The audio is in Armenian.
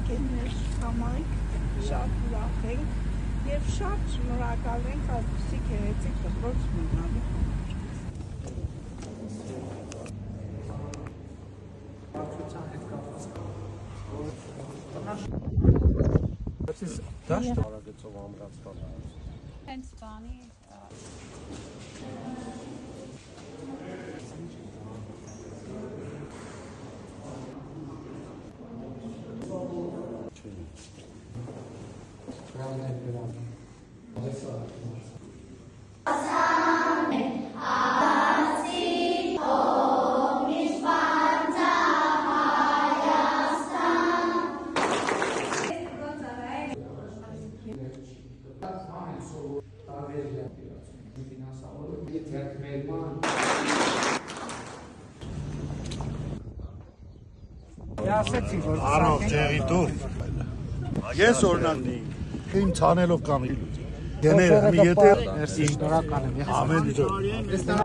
ընկերներ համայնք շատ ուրախ ենք եւ շատ շնորհակալ ենք այդպիսի գեղեցիկ դպրոց ունենալու This is dashed արագեցով ամրացման։ Հենց բանի Առով ջեղի դուր ես օրինակ իմ ցանելով կամ գեներ մի եթե ամեն ինչ